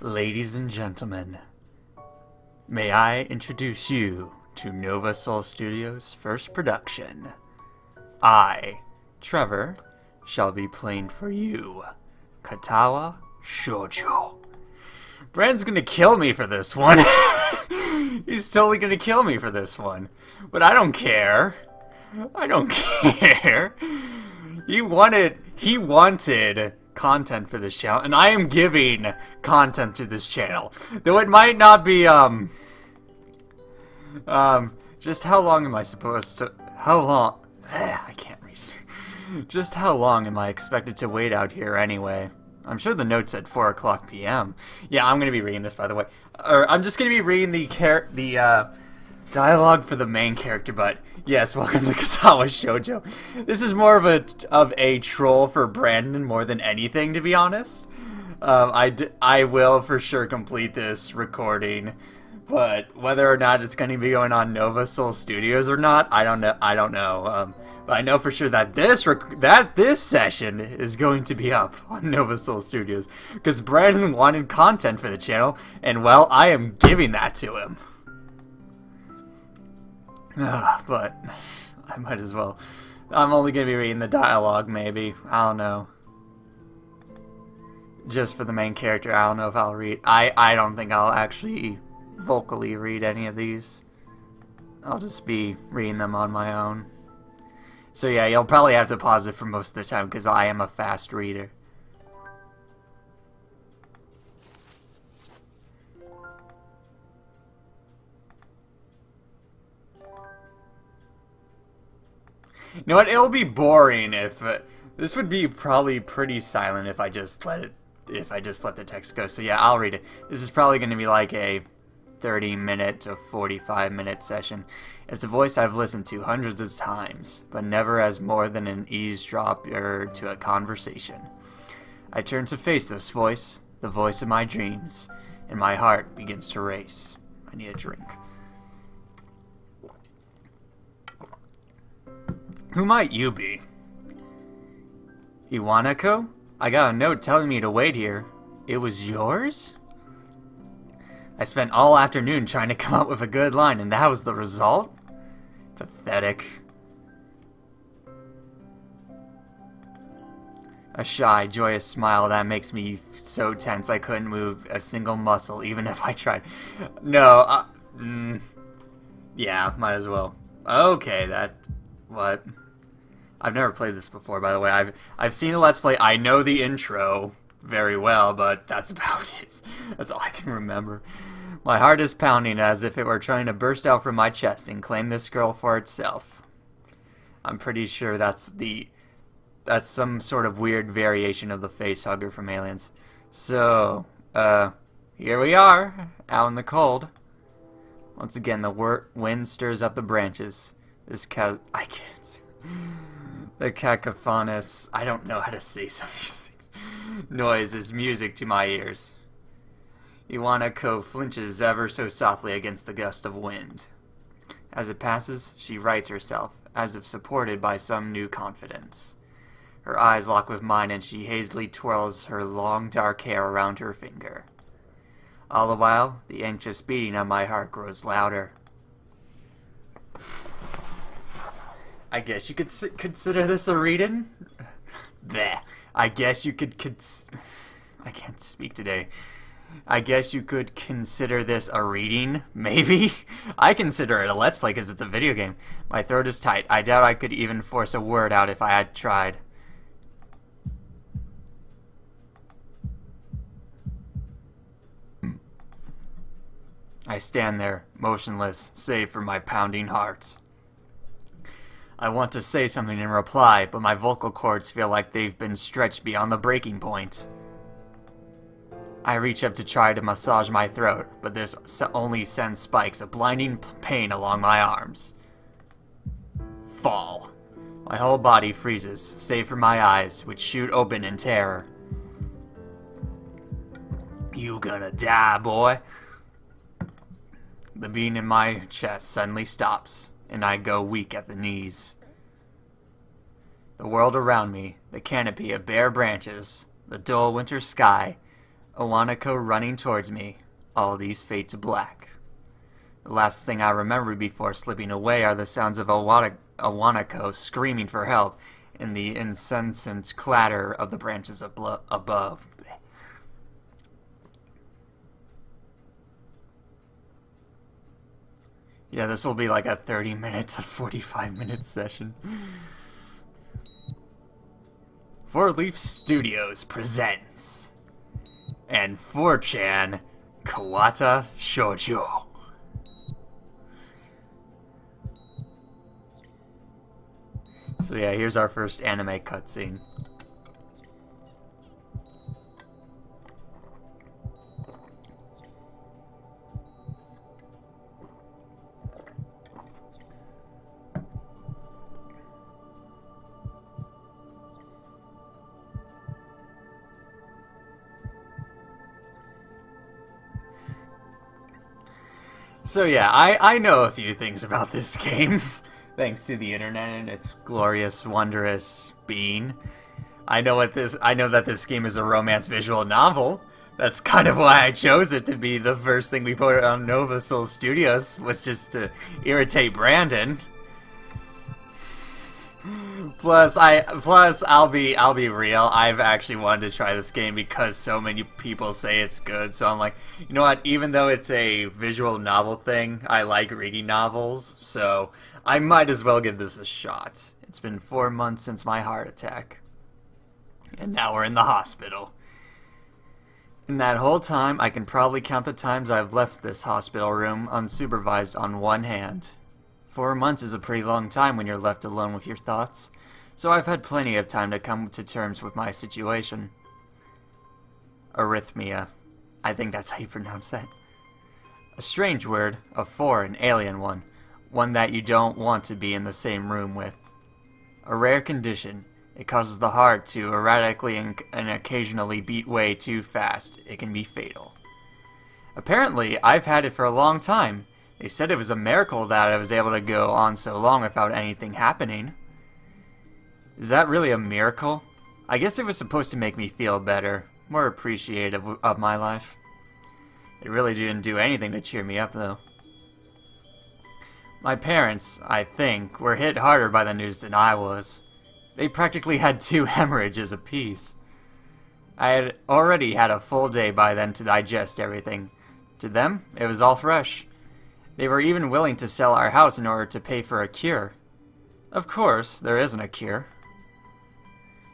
Ladies and gentlemen, may I introduce you to Nova Soul Studios' first production. I, Trevor, shall be playing for you, Katawa Shoujo. Brand's gonna kill me for this one. He's totally gonna kill me for this one. But I don't care. I don't care. He wanted content for this channel, and I am giving content to this channel. Though it might not be, just how long am I supposed to, I can't read. Just how long am I expected to wait out here anyway? I'm sure the note said 4 o'clock p.m. Yeah, I'm gonna be reading this, by the way. I'm just gonna be reading the dialogue for the main character, but yes, welcome to Katawa Shoujo. This is more of a troll for Brandon more than anything, to be honest. I will for sure complete this recording, but whether or not it's going to be going on Nova Soul Studios or not, I don't know. But I know for sure that this session is going to be up on Nova Soul Studios because Brandon wanted content for the channel, and well, I am giving that to him. But I might as well. I'm only going to be reading the dialogue, maybe. I don't know. Just for the main character, I don't know if I'll read. I don't think I'll actually vocally read any of these. I'll just be reading them on my own. So yeah, you'll probably have to pause it for most of the time because I am a fast reader. You know what? It'll be boring if this would be probably pretty silent if I just let the text go. So yeah, I'll read it. This is probably going to be like a 30-minute to 45-minute session. It's a voice I've listened to hundreds of times, but never as more than an eavesdropper to a conversation. I turn to face this voice, the voice of my dreams, and my heart begins to race. I need a drink. Who might you be? Iwanako? I got a note telling me to wait here. It was yours? I spent all afternoon trying to come up with a good line, and that was the result? Pathetic. A shy, joyous smile that makes me so tense I couldn't move a single muscle, even if I tried. No, yeah, might as well. Okay, what? I've never played this before, by the way. I've seen a Let's Play. I know the intro very well, but that's about it. That's all I can remember. My heart is pounding as if it were trying to burst out from my chest and claim this girl for itself. I'm pretty sure that's some sort of weird variation of the facehugger from Aliens. So, here we are, out in the cold. Once again, the wind stirs up the branches. I can't. The cacophonous, I don't know how to say some of these things, noise is music to my ears. Iwanako flinches ever so softly against the gust of wind. As it passes, she rights herself, as if supported by some new confidence. Her eyes lock with mine and she hazily twirls her long dark hair around her finger. All the while, the anxious beating of my heart grows louder. I guess you could consider this a reading? Bleh. I guess you could I can't speak today. I guess you could consider this a reading, maybe? I consider it a Let's Play because it's a video game. My throat is tight. I doubt I could even force a word out if I had tried. I stand there, motionless, save for my pounding heart. I want to say something in reply, but my vocal cords feel like they've been stretched beyond the breaking point. I reach up to try to massage my throat, but this only sends spikes of blinding pain along my arms. Fall. My whole body freezes, save for my eyes, which shoot open in terror. You gonna die, boy. The beating in my chest suddenly stops, and I go weak at the knees. The world around me, the canopy of bare branches, the dull winter sky, Owanako running towards me, all these fade to black. The last thing I remember before slipping away are the sounds of Owanako screaming for help and the incessant clatter of the branches above. Yeah, this will be like a 30-minute to 45-minute session. 4Leaf Studios presents and 4chan Katawa Shoujo. So yeah, here's our first anime cutscene. So yeah, I know a few things about this game, thanks to the internet and its glorious, wondrous being. I know that this game is a romance visual novel. That's kind of why I chose it to be the first thing we put on Nova Soul Studios, was just to irritate Brandon. Plus, I'll be real. I've actually wanted to try this game because so many people say it's good. So I'm like, you know what? Even though it's a visual novel thing, I like reading novels. So I might as well give this a shot. It's been 4 months since my heart attack, and now we're in the hospital. In that whole time, I can probably count the times I've left this hospital room unsupervised on one hand. 4 months is a pretty long time when you're left alone with your thoughts, so I've had plenty of time to come to terms with my situation. Arrhythmia. I think that's how you pronounce that. A strange word, a foreign, alien one that you don't want to be in the same room with. A rare condition. It causes the heart to erratically and occasionally beat way too fast. It can be fatal. Apparently, I've had it for a long time. They said it was a miracle that I was able to go on so long without anything happening. Is that really a miracle? I guess it was supposed to make me feel better, more appreciative of my life. It really didn't do anything to cheer me up, though. My parents, I think, were hit harder by the news than I was. They practically had 2 hemorrhages apiece. I had already had a full day by then to digest everything. To them, it was all fresh. They were even willing to sell our house in order to pay for a cure. Of course, there isn't a cure.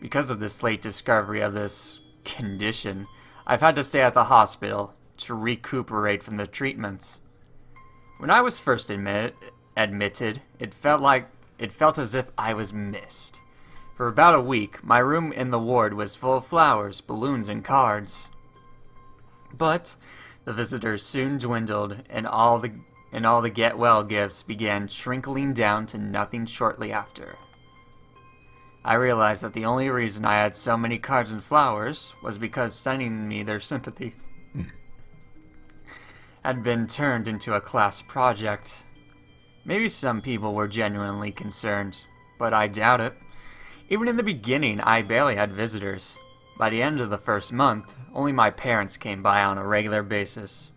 Because of this late discovery of this condition, I've had to stay at the hospital to recuperate from the treatments. When I was first admitted, it felt as if I was missed. For about a week, my room in the ward was full of flowers, balloons, and cards. But the visitors soon dwindled, and all the get-well gifts began trickling down to nothing shortly after. I realized that the only reason I had so many cards and flowers was because sending me their sympathy had been turned into a class project. Maybe some people were genuinely concerned, but I doubt it. Even in the beginning, I barely had visitors. By the end of the first month, only my parents came by on a regular basis.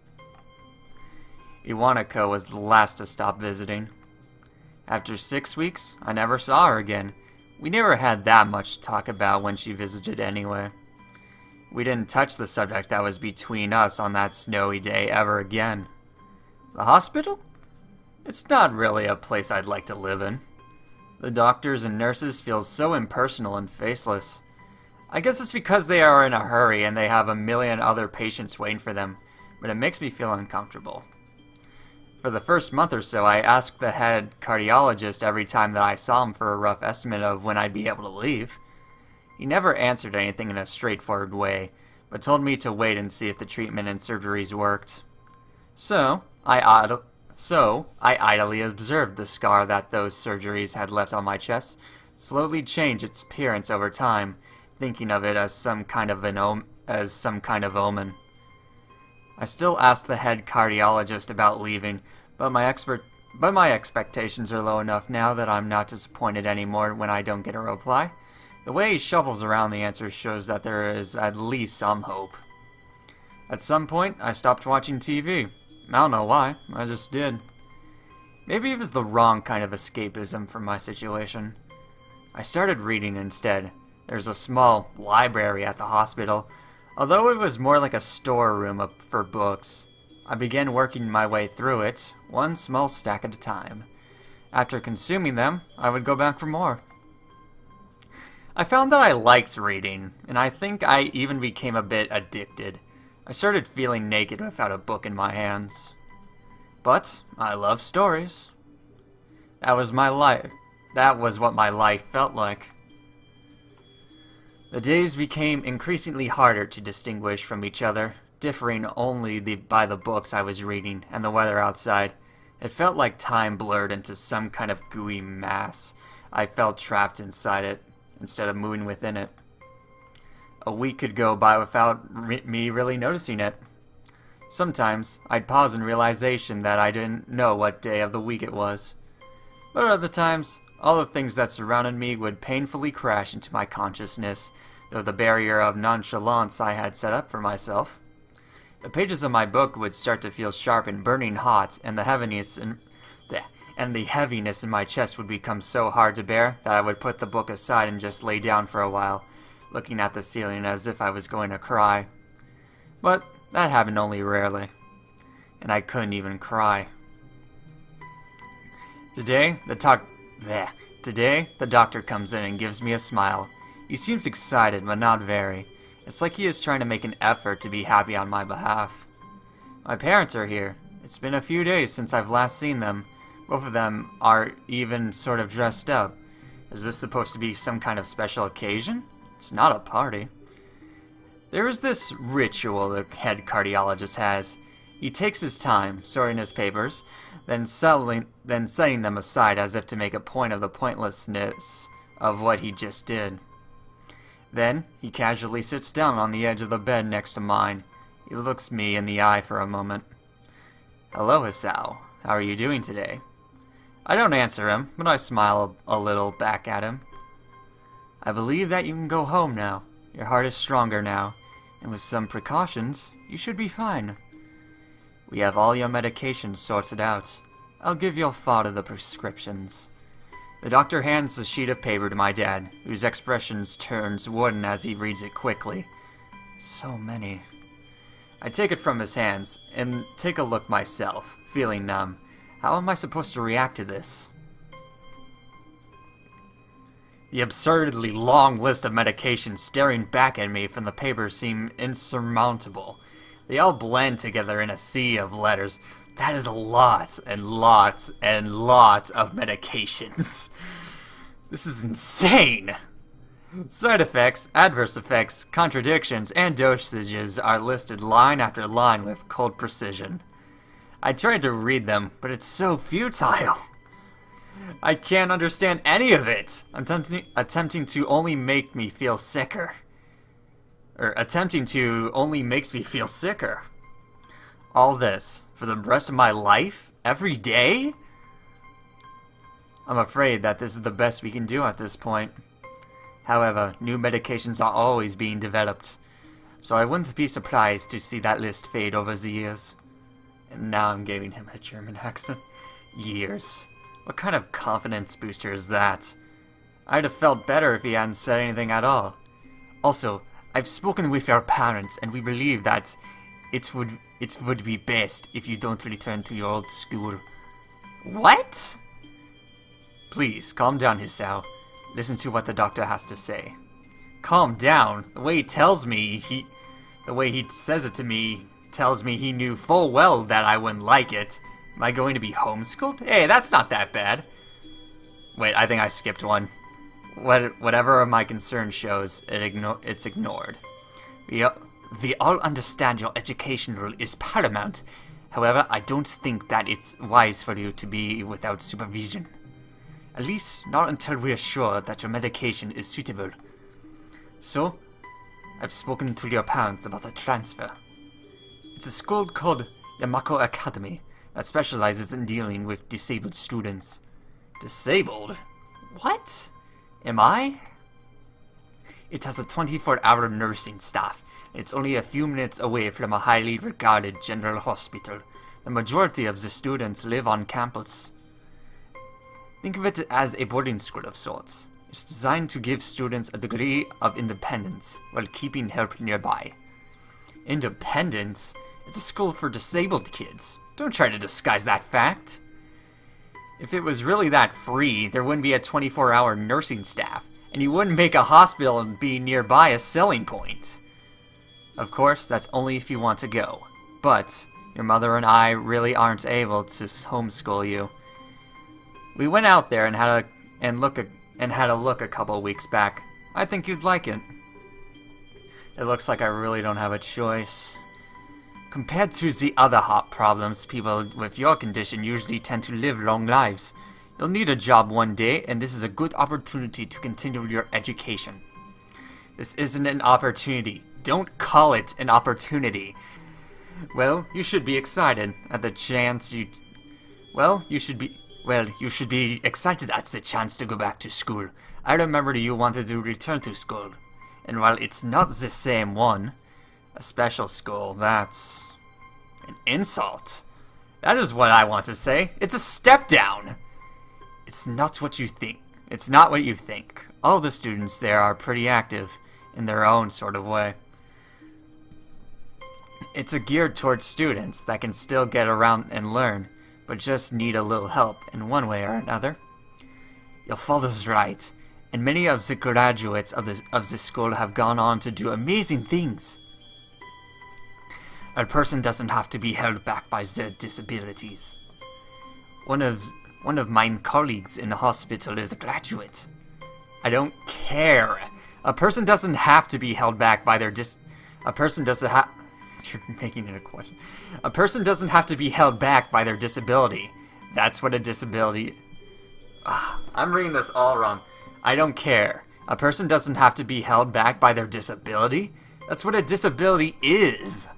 Iwanako was the last to stop visiting. After 6 weeks, I never saw her again. We never had that much to talk about when she visited anyway. We didn't touch the subject that was between us on that snowy day ever again. The hospital? It's not really a place I'd like to live in. The doctors and nurses feel so impersonal and faceless. I guess it's because they are in a hurry and they have a million other patients waiting for them, but it makes me feel uncomfortable. For the first month or so, I asked the head cardiologist every time that I saw him for a rough estimate of when I'd be able to leave. He never answered anything in a straightforward way, but told me to wait and see if the treatment and surgeries worked. So I idly observed the scar that those surgeries had left on my chest slowly change its appearance over time, thinking of it as some kind of omen. I still asked the head cardiologist about leaving, but my expectations are low enough now that I'm not disappointed anymore when I don't get a reply. The way he shuffles around the answers shows that there is at least some hope. At some point, I stopped watching TV. I don't know why, I just did. Maybe it was the wrong kind of escapism from my situation. I started reading instead. There's a small library at the hospital, although it was more like a storeroom for books. I began working my way through it, one small stack at a time. After consuming them, I would go back for more. I found that I liked reading, and I think I even became a bit addicted. I started feeling naked without a book in my hands. But I love stories. That was my life. That was what my life felt like. The days became increasingly harder to distinguish from each other, differing only by the books I was reading and the weather outside. It felt like time blurred into some kind of gooey mass. I felt trapped inside it, instead of moving within it. A week could go by without me really noticing it. Sometimes, I'd pause in realization that I didn't know what day of the week it was. But other times, all the things that surrounded me would painfully crash into my consciousness, though the barrier of nonchalance I had set up for myself. The pages of my book would start to feel sharp and burning hot, and the heaviness in my chest would become so hard to bear that I would put the book aside and just lay down for a while, looking at the ceiling as if I was going to cry. But that happened only rarely, and I couldn't even cry. Today, the doctor comes in and gives me a smile. He seems excited, but not very. It's like he is trying to make an effort to be happy on my behalf. My parents are here. It's been a few days since I've last seen them. Both of them are even sort of dressed up. Is this supposed to be some kind of special occasion? It's not a party. There is this ritual the head cardiologist has. He takes his time, sorting his papers, then setting them aside as if to make a point of the pointlessness of what he just did. Then, he casually sits down on the edge of the bed next to mine. He looks me in the eye for a moment. "Hello, Hisao. How are you doing today?" I don't answer him, but I smile a little back at him. "I believe that you can go home now. Your heart is stronger now, and with some precautions, you should be fine. We have all your medications sorted out. I'll give your father the prescriptions." The doctor hands the sheet of paper to my dad, whose expression turns wooden as he reads it quickly. So many. I take it from his hands, and take a look myself, feeling numb. How am I supposed to react to this? The absurdly long list of medications staring back at me from the paper seem insurmountable. They all blend together in a sea of letters. That is lots and lots and lots of medications. This is insane. Side effects, adverse effects, contradictions, and dosages are listed line after line with cold precision. I tried to read them, but it's so futile. I can't understand any of it. I'm attempting to only make me feel sicker. Attempting to only makes me feel sicker. All this for the rest of my life? Every day? I'm afraid that this is the best we can do at this point. However, new medications are always being developed, so I wouldn't be surprised to see that list fade over the years. And now I'm giving him a German accent. Years. What kind of confidence booster is that? I'd have felt better if he hadn't said anything at all. Also, I've spoken with your parents, and we believe that it would be best if you don't return to your old school. What? Please, calm down, Hisao. Listen to what the doctor has to say. Calm down? The way he says it to me tells me he knew full well that I wouldn't like it. Am I going to be homeschooled? Hey, that's not that bad. Wait, I think I skipped one. Whatever my concern shows, it's ignored. We all understand your education role is paramount. However, I don't think that it's wise for you to be without supervision. At least, not until we are sure that your medication is suitable. So, I've spoken to your parents about the transfer. It's a school called Yamako Academy that specializes in dealing with disabled students. Disabled? What? Am I? It has a 24-hour nursing staff. It's only a few minutes away from a highly regarded general hospital. The majority of the students live on campus. Think of it as a boarding school of sorts. It's designed to give students a degree of independence while keeping help nearby. Independence? It's a school for disabled kids. Don't try to disguise that fact. If it was really that free, there wouldn't be a 24-hour nursing staff, and you wouldn't make a hospital and be nearby a selling point. Of course, that's only if you want to go. But your mother and I really aren't able to homeschool you. We went out there and had a look a couple weeks back. I think you'd like it. It looks like I really don't have a choice. Compared to the other hot problems, people with your condition usually tend to live long lives. You'll need a job one day, and this is a good opportunity to continue your education. This isn't an opportunity. Don't call it an opportunity. Well, you should be excited at the chance you should be excited at the chance to go back to school. I remember you wanted to return to school. And while it's not the same one, a special school, that's an insult. That is what I want to say. It's a step down. It's not what you think. It's not what you think. All the students there are pretty active in their own sort of way. It's geared towards students that can still get around and learn, but just need a little help in one way or another. Your father's right, and many of the graduates of the school have gone on to do amazing things. A person doesn't have to be held back by their disabilities. One of my colleagues in the hospital is a graduate. I don't care. A person doesn't have to be held back by their A person doesn't have... You're making it a question. A person doesn't have to be held back by their disability. That's what a disability... I'm reading this all wrong. I don't care. A person doesn't have to be held back by their disability? That's what a disability is.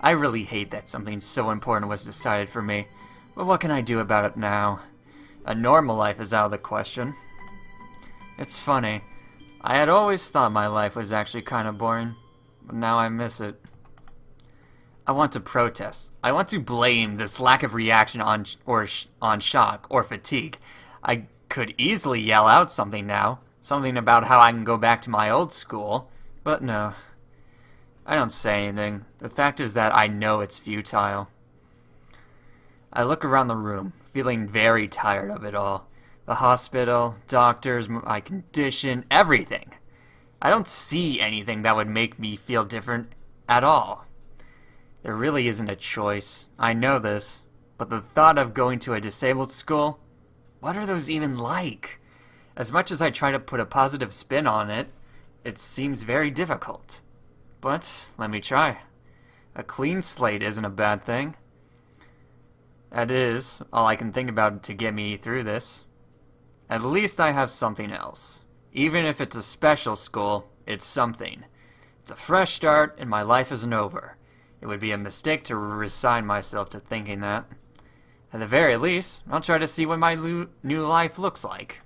I really hate that something so important was decided for me. But what can I do about it now? A normal life is out of the question. It's funny. I had always thought my life was actually kind of boring, but now I miss it. I want to protest. I want to blame this lack of reaction on shock or fatigue. I could easily yell out something now, something about how I can go back to my old school, but no. I don't say anything. The fact is that I know it's futile. I look around the room, feeling very tired of it all. The hospital, doctors, my condition, everything. I don't see anything that would make me feel different at all. There really isn't a choice. I know this. But the thought of going to a disabled school? What are those even like? As much as I try to put a positive spin on it, it seems very difficult. But let me try. A clean slate isn't a bad thing. That is all I can think about to get me through this. At least I have something else. Even if it's a special school, it's something. It's a fresh start and my life isn't over. It would be a mistake to resign myself to thinking that. At the very least, I'll try to see what my new life looks like.